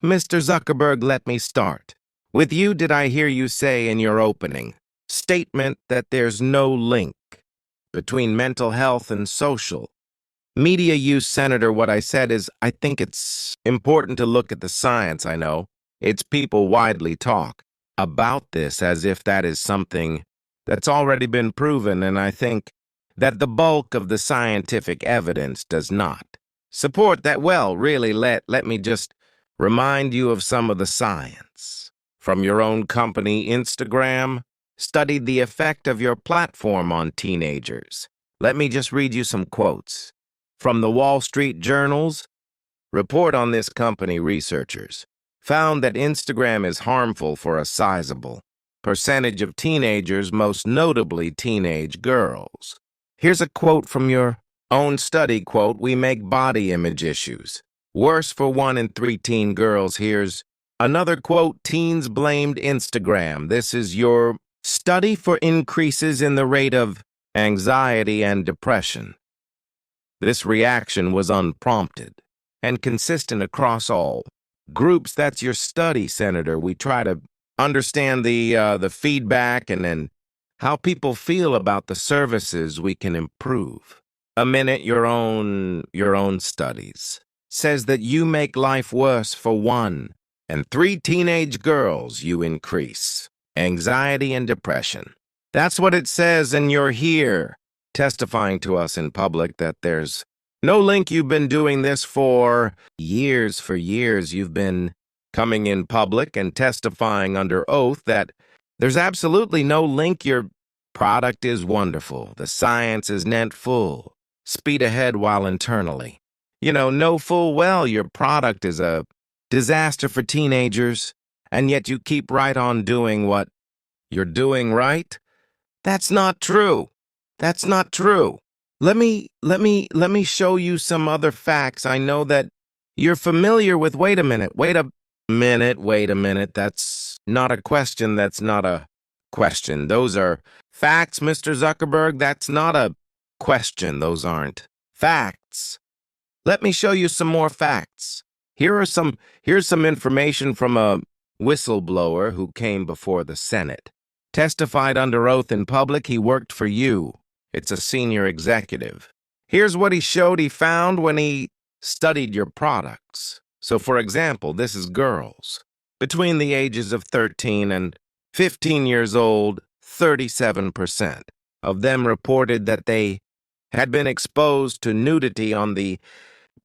Mr. Zuckerberg, let me start. With you, did I hear you say in your opening statement that there's no link between mental health and social media use, Senator? What I said is, I think it's important to look at the science. I know it's people widely talk about this as if that is something that's already been proven, and I think that the bulk of the scientific evidence does not support that. Well, really, let me just remind you of some of the science. From your own company, Instagram, studied the effect of your platform on teenagers. Let me just read you some quotes. From the Wall Street Journal's report on this company, researchers found that Instagram is harmful for a sizable percentage of teenagers, most notably teenage girls. Here's a quote from your own study, quote, "We make body image issues worse for 1 in 3 teen girls." Here's another quote, "Teens blamed Instagram. This is your study for increases in the rate of anxiety and depression." This reaction was unprompted and consistent across all groups. That's your study, Senator. We try to understand the feedback and then how people feel about the services we can improve. A minute, your own studies says that you make life worse for 1 in 3 teenage girls. You increase anxiety and depression. That's what it says, and you're here testifying to us in public that there's no link. You've been doing this for years. For years, you've been coming in public and testifying under oath that there's absolutely no link. Your product is wonderful. The science is net full speed ahead, while internally, know full well your product is a disaster for teenagers, and yet you keep right on doing what you're doing, right? That's not true. That's not true. Let me show you some other facts. I know that you're familiar with. Wait a minute. That's not a question. That's not a question. Those are facts, Mr. Zuckerberg. That's not a question. Those aren't facts. Let me show you some more facts. Here's some information from a whistleblower who came before the Senate. Testified under oath in public. He worked for you. It's a senior executive. Here's what he showed he found when he studied your products. So, for example, this is girls between the ages of 13 and 15 years old. 37% of them reported that they had been exposed to nudity on the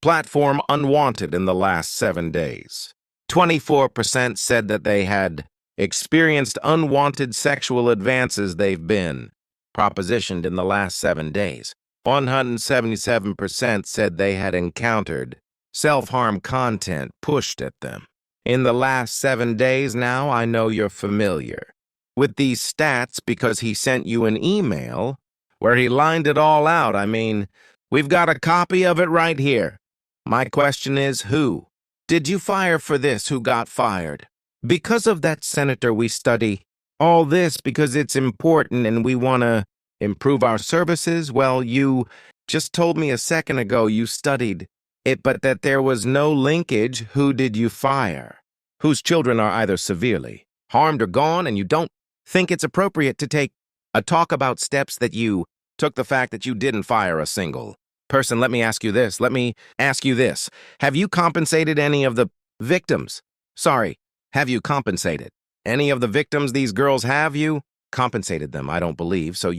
platform unwanted in the last 7 days. 24% said that they had experienced unwanted sexual advances they've been propositioned in the last 7 days. 177% said they had encountered self-harm content pushed at them in the last 7 days. Now, I know you're familiar with these stats because he sent you an email where he lined it all out. I mean, we've got a copy of it right here. My question is, who did you fire for this? Who got fired? Because of that, Senator, we study all this because it's important and we want to improve our services. Well, you just told me a second ago you studied it, but that there was no linkage. Who did you fire? Whose children are either severely harmed or gone, and you don't think it's appropriate to take a talk about steps that you took, the fact that you didn't fire a single person. Let me ask you this. Have you compensated any of the victims? Sorry, have you compensated any of the victims? These girls, have you compensated them? I don't believe so.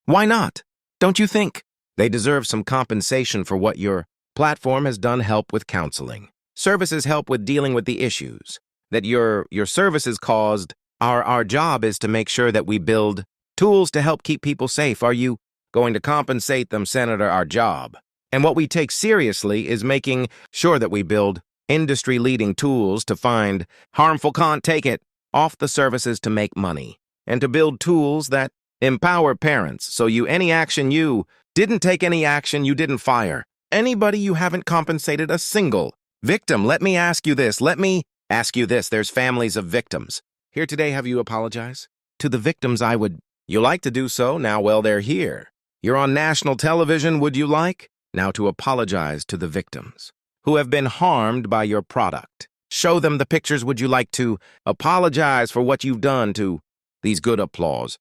Why not? Don't you think they deserve some compensation for what your platform has done? Help with counseling services, help with dealing with the issues that your services caused. Our job is to make sure that we build tools to help keep people safe. Are you going to compensate them, Senator? Our job, and what we take seriously, is making sure that we build industry-leading tools to find harmful content, take it off the services to make money, and to build tools that empower parents. So you didn't take any action. You didn't fire anybody. You haven't compensated a single victim. Let me ask you this. There's families of victims here today. Have you apologized to the victims? You like to do so now. Well, they're here. You're on national television. Would you like now to apologize to the victims who have been harmed by your product? Show them the pictures. Would you like to apologize for what you've done to these good applause?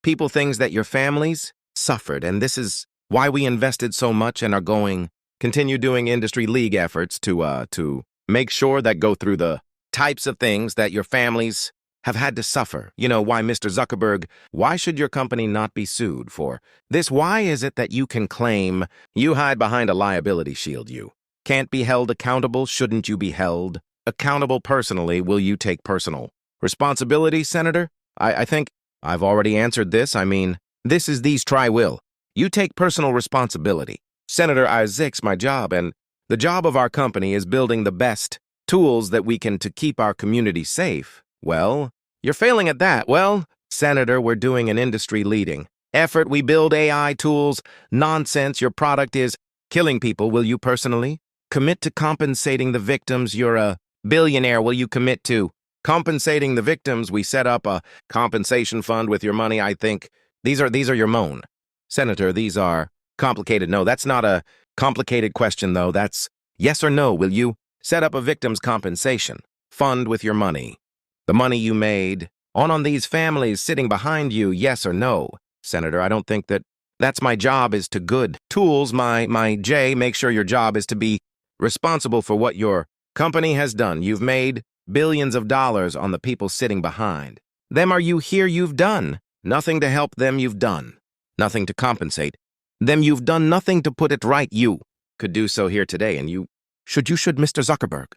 People, things that your families suffered, and this is why we invested so much and are going continue doing industry league efforts to make sure that go through the types of things that your families have had to suffer. You know, why, Mr. Zuckerberg, why should your company not be sued for this? Why is it that you can claim you hide behind a liability shield? You can't be held accountable. Shouldn't you be held accountable personally? Will you take personal responsibility, Senator? I think I've already answered this. I mean, this is these will. You take personal responsibility. Senator, Isaac's my job, and the job of our company is building the best tools that we can to keep our community safe. Well, you're failing at that. Well, Senator, we're doing an industry-leading effort. We build AI tools. Nonsense. Your product is killing people. Will you personally commit to compensating the victims? You're a billionaire. Will you commit to compensating the victims? We set up a compensation fund with your money. I think these are your moan. Senator, these are complicated. No, that's not a complicated question, though. That's yes or no. Will you set up a victim's compensation fund with your money? The money you made on these families sitting behind you, yes or no? Senator, I don't think that's my job is to good tools. My J, make sure your job is to be responsible for what your company has done. You've made billions of dollars on the people sitting behind them. Are you here? You've done nothing to help them. You've done nothing to compensate them. You've done nothing to put it right. You could do so here today, and you should, Mr. Zuckerberg.